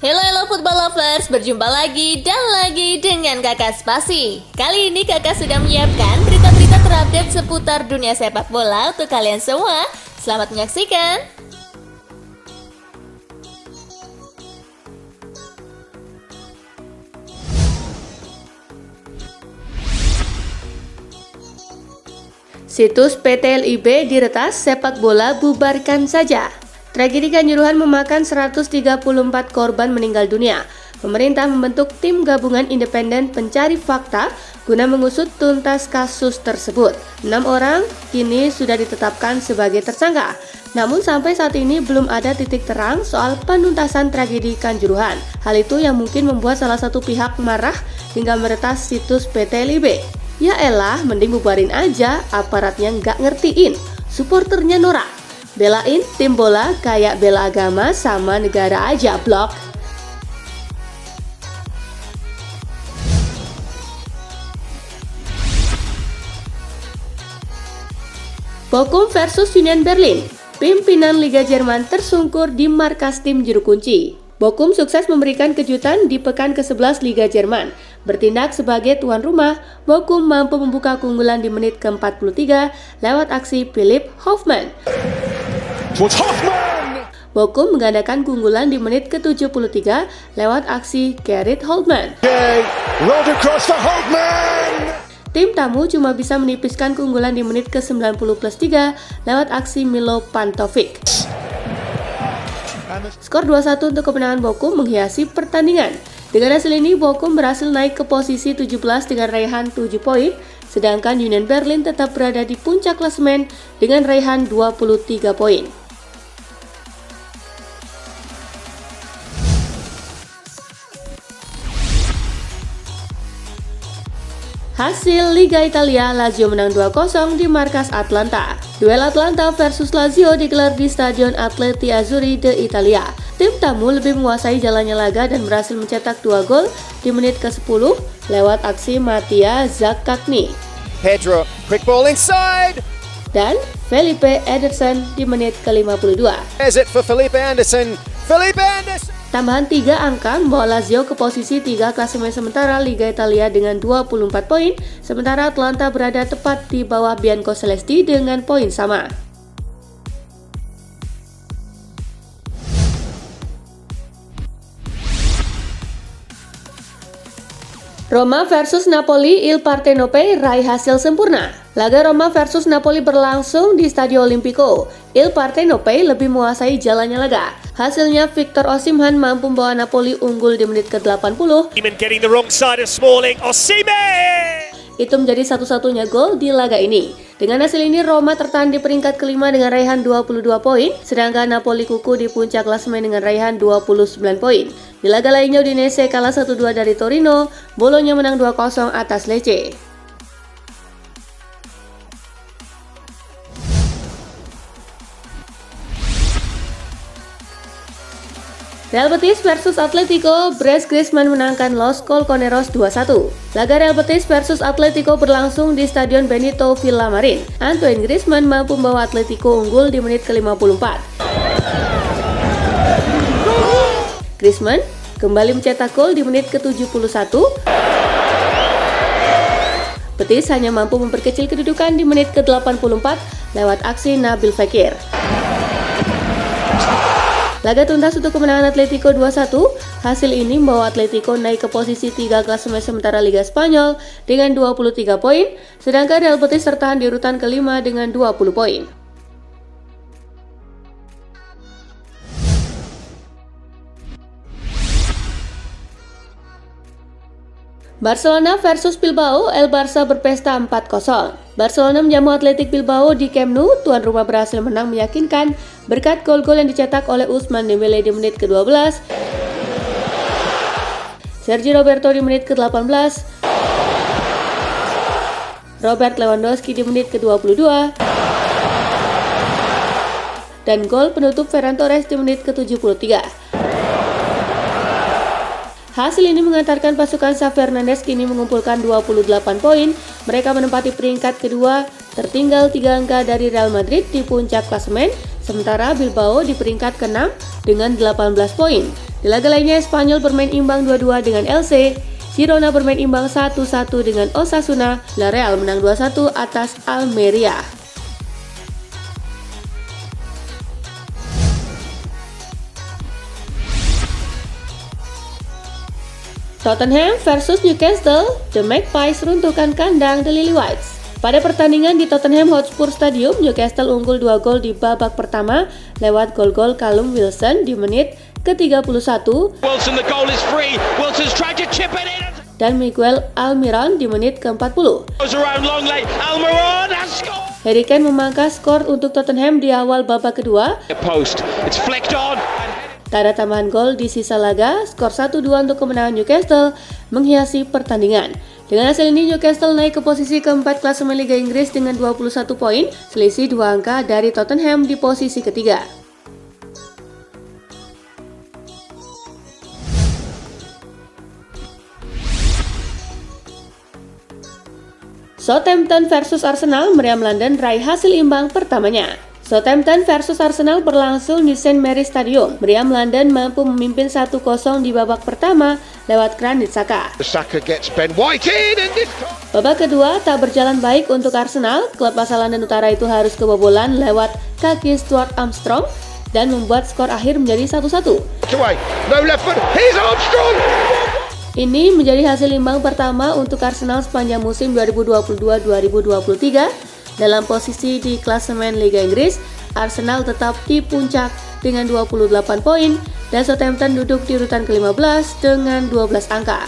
Hello football lovers, berjumpa lagi dan lagi dengan Kakak Spasi. Kali ini Kakak sudah menyiapkan berita-berita terupdate seputar dunia sepak bola untuk kalian semua. Selamat menyaksikan. Situs PT LIB diretas, sepak bola bubarkan saja. Tragedi Kanjuruhan memakan 134 korban meninggal dunia. Pemerintah membentuk tim gabungan independen pencari fakta guna mengusut tuntas kasus tersebut. 6 orang kini sudah ditetapkan sebagai tersangka. Namun sampai saat ini belum ada titik terang soal penuntasan tragedi Kanjuruhan. Hal itu yang mungkin membuat salah satu pihak marah hingga meretas situs PT LIB. Ya elah, mending bubarin aja, aparatnya nggak ngertiin, supporternya norak. Belain tim bola kayak bela agama sama negara aja, blok. Bochum versus Union Berlin. Pimpinan Liga Jerman tersungkur di markas tim juru kunci. Bochum sukses memberikan kejutan di pekan ke-11 Liga Jerman. Bertindak sebagai tuan rumah, Bochum mampu membuka keunggulan di menit ke-43 lewat aksi Philipp Hofmann. Bochum menggandakan keunggulan di menit ke-73 lewat aksi Gerrit Holtmann. Tim tamu cuma bisa menipiskan keunggulan di menit ke-90+3 lewat aksi Milo Pantovic. Skor 2-1 untuk kemenangan Bochum menghiasi pertandingan. Dengan hasil ini, Bochum berhasil naik ke posisi 17 dengan raihan 7 poin, sedangkan Union Berlin tetap berada di puncak klasemen dengan raihan 23 poin. Hasil Liga Italia, Lazio menang 2-0 di markas Atlanta. Duel Atlanta versus Lazio digelar di Stadion Atleti Azzurri de Italia. Tim tamu lebih menguasai jalannya laga dan berhasil mencetak 2 gol di menit ke-10 lewat aksi Mattia Zaccagni. Pedro, quick ball inside! Dan Felipe Anderson di menit ke-52. There's it for Felipe Anderson. Felipe Anderson! Tambahan 3 angka membawa Lazio ke posisi 3 klasemen sementara Liga Italia dengan 24 poin, sementara Atlanta berada tepat di bawah Biancocelesti dengan poin sama. Roma versus Napoli, Il Partenope raih hasil sempurna. Laga Roma versus Napoli berlangsung di Stadio Olimpico. Il Partenope lebih menguasai jalannya laga. Hasilnya Victor Osimhen mampu membawa Napoli unggul di menit ke-80. Getting the wrong side of Smalling. Osimhen! Itu menjadi satu-satunya gol di laga ini. Dengan hasil ini, Roma tertahan di peringkat kelima dengan raihan 22 poin, sedangkan Napoli kuku di puncak klasemen dengan raihan 29 poin. Di laga lainnya, Udinese kalah 1-2 dari Torino, Bologna menang 2-0 atas Lecce. Real Betis versus Atletico, Bres Griezmann menangkan Los Colchoneros 2-1. Laga Real Betis versus Atletico berlangsung di Stadion Benito Villamarin. Antoine Griezmann mampu membawa Atletico unggul di menit ke-54. Griezmann kembali mencetak gol di menit ke-71. Betis hanya mampu memperkecil kedudukan di menit ke-84 lewat aksi Nabil Fekir. Laga tuntas untuk kemenangan Atletico 2-1. Hasil ini membawa Atletico naik ke posisi 3 klasemen sementara Liga Spanyol dengan 23 poin, sedangkan Real Betis tertahan di urutan kelima dengan 20 poin. Barcelona versus Bilbao, El Barça berpesta 4-0. Barcelona menjamu Athletic Bilbao di Camp Nou. Tuan rumah berhasil menang meyakinkan berkat gol-gol yang dicetak oleh Ousmane Dembélé di menit ke-12, Sergi Roberto di menit ke-18, Robert Lewandowski di menit ke-22, dan gol penutup Ferran Torres di menit ke-73. Hasil ini mengantarkan pasukan Xavi Hernandez kini mengumpulkan 28 poin. Mereka menempati peringkat kedua, tertinggal 3 angka dari Real Madrid di puncak klasemen, sementara Bilbao di peringkat ke-6 dengan 18 poin. Di laga lainnya, Spanyol bermain imbang 2-2 dengan Elche, Girona bermain imbang 1-1 dengan Osasuna, Villarreal menang 2-1 atas Almeria. Tottenham versus Newcastle, The Magpies runtuhkan kandang The Lily-Whites. Pada pertandingan di Tottenham Hotspur Stadium, Newcastle unggul 2 gol di babak pertama lewat gol-gol Callum Wilson di menit ke-31 Wilson, the goal is free. Wilson's tried to chip it in. dan Miguel Almiron di menit ke-40. Goes around Longley. Almiron has scored. Harry Kane memangkas skor untuk Tottenham di awal babak kedua. The post. It's flicked on. Tak ada tambahan gol di sisa laga, skor 1-2 untuk kemenangan Newcastle menghiasi pertandingan. Dengan hasil ini, Newcastle naik ke posisi keempat klasemen Liga Inggris dengan 21 poin, selisih 2 angka dari Tottenham di posisi ketiga. Southampton versus Arsenal, meriam London raih hasil imbang pertamanya. Southampton versus Arsenal berlangsung di St. Mary's Stadium. Meriam London mampu memimpin 1-0 di babak pertama lewat Granit Xhaka. Saka gets Ben White in and this time. Babak kedua tak berjalan baik untuk Arsenal. Klub asal London Utara itu harus kebobolan lewat kaki Stuart Armstrong dan membuat skor akhir menjadi 1-1. Away. No left foot. Here's Armstrong. Ini menjadi hasil imbang pertama untuk Arsenal sepanjang musim 2022-2023. Dalam posisi di klasemen Liga Inggris, Arsenal tetap di puncak dengan 28 poin dan Southampton duduk di urutan ke-15 dengan 12 angka.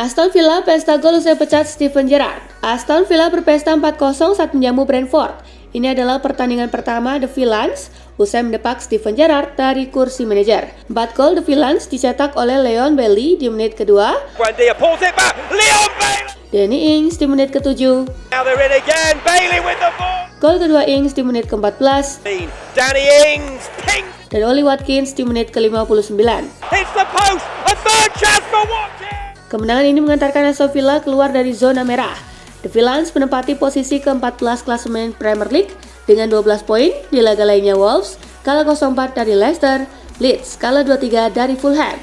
Aston Villa pesta gol usai pecat Steven Gerrard. Aston Villa berpesta 4-0 saat menjamu Brentford. Ini adalah pertandingan pertama The Villains usai mendepak Steven Gerrard dari kursi manajer. 4 gol The Villains dicetak oleh Leon Bailey di menit kedua, Buendia pulls it back. Leon Bailey. Danny Ings di menit ke-7, Now they're in again. Bailey with the ball. gol kedua Ings di menit ke-14, Danny Ings. Ping. dan Oli Watkins di menit ke-59. Hits the post. A third chance for Watkins. Kemenangan ini mengantarkan Aston Villa keluar dari zona merah. The Villains menempati posisi ke-14 klasemen Premier League dengan 12 poin. Di laga lainnya Wolves kalah 0-4 dari Leicester, Leeds kalah 2-3 dari Fulham.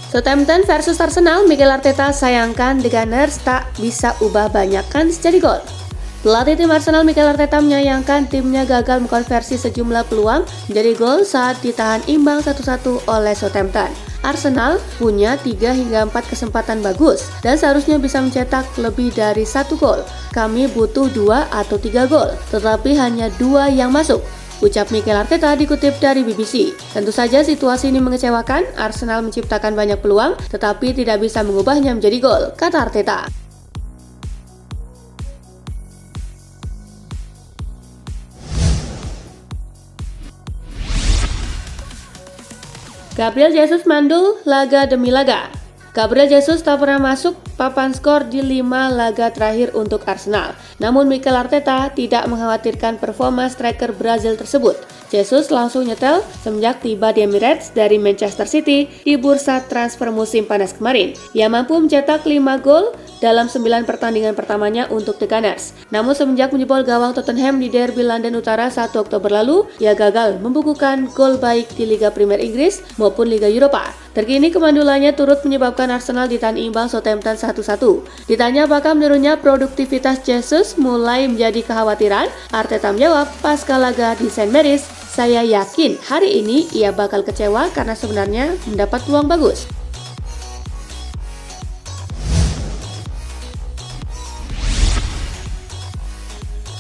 Southampton versus Arsenal, Mikel Arteta sayangkan The Gunners tak bisa ubah banyak kans jadi gol. Pelatih tim Arsenal Mikel Arteta menyayangkan timnya gagal mengkonversi sejumlah peluang menjadi gol saat ditahan imbang 1-1 oleh Southampton. Arsenal punya 3 hingga 4 kesempatan bagus dan seharusnya bisa mencetak lebih dari 1 gol. Kami butuh 2 atau 3 gol, tetapi hanya 2 yang masuk, ucap Mikel Arteta dikutip dari BBC. Tentu saja situasi ini mengecewakan, Arsenal menciptakan banyak peluang tetapi tidak bisa mengubahnya menjadi gol, kata Arteta. Gabriel Jesus mandul laga demi laga. Gabriel Jesus tak pernah masuk papan skor di 5 laga terakhir untuk Arsenal. Namun Mikel Arteta tidak mengkhawatirkan performa striker Brazil tersebut. Jesus langsung nyetel semenjak tiba di Emirates dari Manchester City di bursa transfer musim panas kemarin. Ia mampu mencetak 5 gol dalam 9 pertandingan pertamanya untuk The Gunners. Namun semenjak menjebol gawang Tottenham di derby London Utara 1 Oktober lalu, ia gagal membukukan gol baik di Liga Premier Inggris maupun Liga Eropa. Terkini kemandulannya turut menyebabkan Arsenal ditahan imbang Southampton 1-1. Ditanya apakah menurunnya produktivitas Jesus mulai menjadi kekhawatiran, Arteta menjawab pasca laga di St. Mary's, saya yakin hari ini ia bakal kecewa karena sebenarnya mendapat peluang bagus.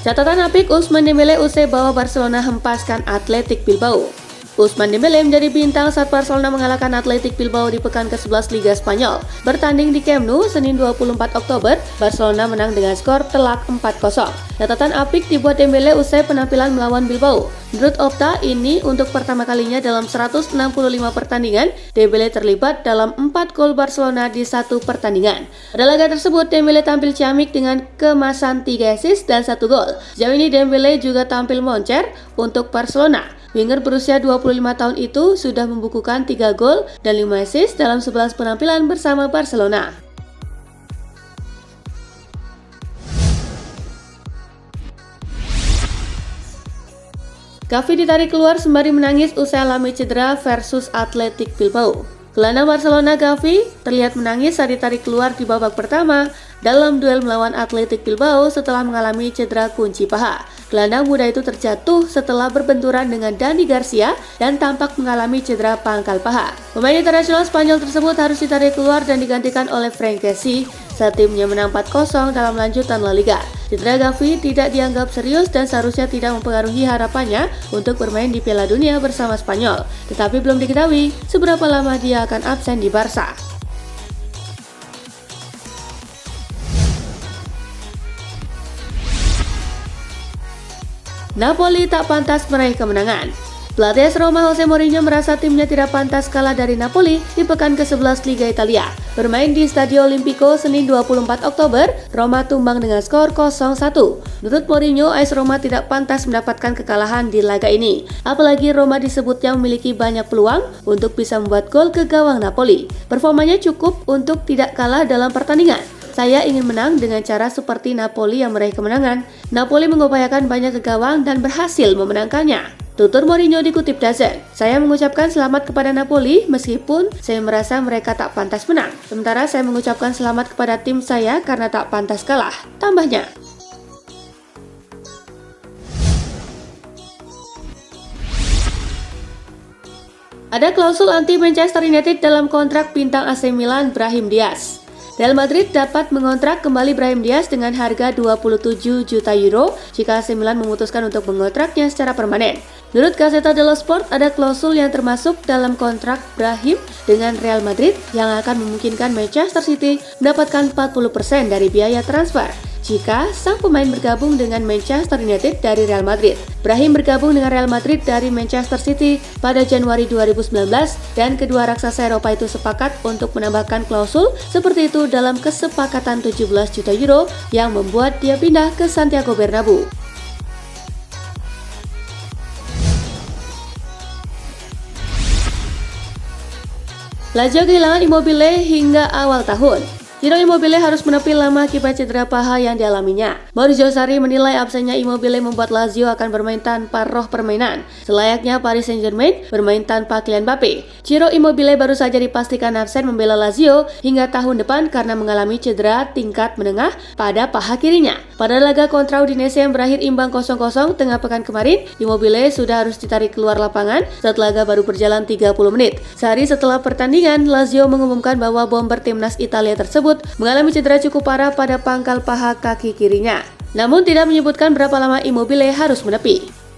Catatan apik Ousmane Dembélé usai bawa Barcelona hempaskan Athletic Bilbao. Ousmane Dembélé menjadi bintang saat Barcelona mengalahkan Athletic Bilbao di pekan ke-11 Liga Spanyol. Bertanding di Camp Nou Senin 24 Oktober, Barcelona menang dengan skor telak 4-0. Catatan apik dibuat Dembélé usai penampilan melawan Bilbao. Menurut Opta, ini untuk pertama kalinya dalam 165 pertandingan, Dembélé terlibat dalam 4 gol Barcelona di 1 pertandingan. Pada laga tersebut, Dembélé tampil ciamik dengan kemasan 3 assist dan 1 gol. Sejauh ini Dembélé juga tampil moncer untuk Barcelona. Winger berusia 25 tahun itu sudah membukukan 3 gol dan 5 assist dalam 11 penampilan bersama Barcelona. Gavi ditarik keluar sembari menangis usai alami cedera versus Athletic Bilbao. Gelandang Barcelona Gavi terlihat menangis saat ditarik keluar di babak pertama dalam duel melawan Athletic Bilbao setelah mengalami cedera kunci paha. Gelandang muda itu terjatuh setelah berbenturan dengan Dani Garcia dan tampak mengalami cedera pangkal paha. Pemain internasional Spanyol tersebut harus ditarik keluar dan digantikan oleh Frank Kessie saat timnya menang 4-0 dalam lanjutan La Liga. Cedera Gavi tidak dianggap serius dan seharusnya tidak mempengaruhi harapannya untuk bermain di Piala Dunia bersama Spanyol. Tetapi belum diketahui seberapa lama dia akan absen di Barca. Napoli tak pantas meraih kemenangan. Pelatih AS Roma Jose Mourinho merasa timnya tidak pantas kalah dari Napoli di pekan ke-11 Liga Italia. Bermain di Stadio Olimpico Senin 24 Oktober, Roma tumbang dengan skor 0-1. Menurut Mourinho, AS Roma tidak pantas mendapatkan kekalahan di laga ini. Apalagi Roma disebutnya memiliki banyak peluang untuk bisa membuat gol ke gawang Napoli. Performanya cukup untuk tidak kalah dalam pertandingan. Saya ingin menang dengan cara seperti Napoli yang meraih kemenangan. Napoli mengupayakan banyak ke gawang dan berhasil memenangkannya. Tutur Mourinho dikutip DAZN. Saya mengucapkan selamat kepada Napoli meskipun saya merasa mereka tak pantas menang. Sementara saya mengucapkan selamat kepada tim saya karena tak pantas kalah. Tambahnya. Ada klausul anti Manchester United dalam kontrak bintang AC Milan Brahim Diaz. Real Madrid dapat mengontrak kembali Brahim Diaz dengan harga 27 juta euro jika AC Milan memutuskan untuk mengontraknya secara permanen. Menurut Gazzetta dello Sport, ada klausul yang termasuk dalam kontrak Brahim dengan Real Madrid yang akan memungkinkan Manchester City mendapatkan 40% dari biaya transfer jika sang pemain bergabung dengan Manchester United dari Real Madrid. Brahim bergabung dengan Real Madrid dari Manchester City pada Januari 2019 dan kedua raksasa Eropa itu sepakat untuk menambahkan klausul seperti itu dalam kesepakatan 17 juta euro yang membuat dia pindah ke Santiago Bernabeu. Lazio kehilangan Immobile hingga awal tahun. Ciro Immobile harus menepi lama akibat cedera paha yang dialaminya. Maurizio Sarri menilai absennya Immobile membuat Lazio akan bermain tanpa roh permainan, selayaknya Paris Saint-Germain bermain tanpa Kylian Mbappe. Ciro Immobile baru saja dipastikan absen membela Lazio hingga tahun depan karena mengalami cedera tingkat menengah pada paha kirinya. Pada laga kontra Udinese yang berakhir imbang 0-0 tengah pekan kemarin, Immobile sudah harus ditarik keluar lapangan saat laga baru berjalan 30 menit. Sehari setelah pertandingan, Lazio mengumumkan bahwa bomber timnas Italia tersebut mengalami cedera cukup parah pada pangkal paha kaki kirinya. Namun tidak menyebutkan berapa lama Immobile harus menepi.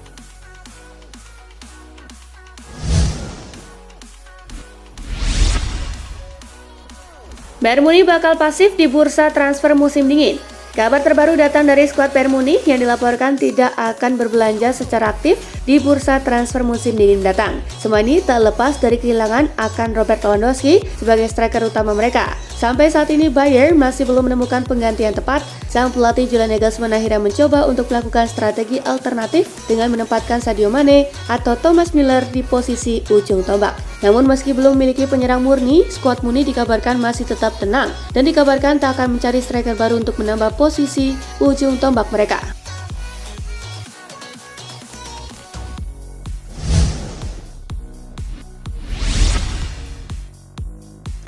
Bayern Munich bakal pasif di bursa transfer musim dingin. Kabar terbaru datang dari skuad Bayern Munich yang dilaporkan tidak akan berbelanja secara aktif di bursa transfer musim dingin datang. Semua ini tak lepas dari kehilangan akan Robert Lewandowski sebagai striker utama mereka. Sampai saat ini Bayern masih belum menemukan pengganti yang tepat. Sang pelatih Julian Nagelsmann akhirnya mencoba untuk melakukan strategi alternatif dengan menempatkan Sadio Mane atau Thomas Müller di posisi ujung tombak. Namun meski belum memiliki penyerang murni, skuad Munich dikabarkan masih tetap tenang dan dikabarkan tak akan mencari striker baru untuk menambah posisi ujung tombak mereka.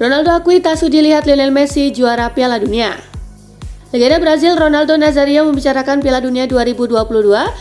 Ronaldo akui tak sudi lihat Lionel Messi juara Piala Dunia. Legenda Brazil Ronaldo Nazario membicarakan Piala Dunia 2022.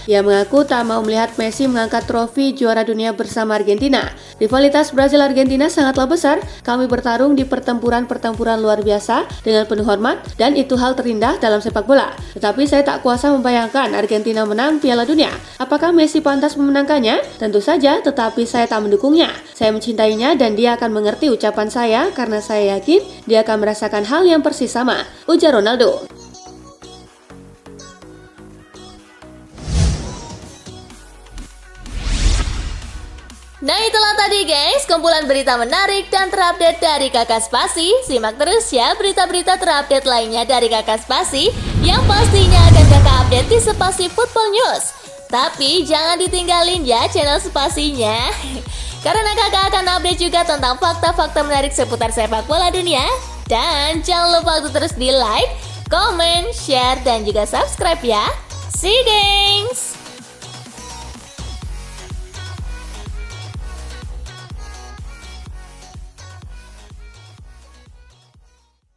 Ia mengaku tak mau melihat Messi mengangkat trofi juara dunia bersama Argentina. Rivalitas Brazil-Argentina sangatlah besar. Kami bertarung di pertempuran-pertempuran luar biasa dengan penuh hormat dan itu hal terindah dalam sepak bola. Tetapi saya tak kuasa membayangkan Argentina menang Piala Dunia. Apakah Messi pantas memenangkannya? Tentu saja, tetapi saya tak mendukungnya. Saya mencintainya dan dia akan mengerti ucapan saya karena saya yakin dia akan merasakan hal yang persis sama, ujar Ronaldo. Nah itulah tadi guys, kumpulan berita menarik dan terupdate dari Kakak Spasi. Simak terus ya berita-berita terupdate lainnya dari Kakak Spasi yang pastinya akan Kakak update di Spasi Football News. Tapi jangan ditinggalin ya channel Spasinya. Karena kakak akan update juga tentang fakta-fakta menarik seputar sepak bola dunia. Dan jangan lupa untuk terus di like, comment, share, dan juga subscribe ya. See you, gengs!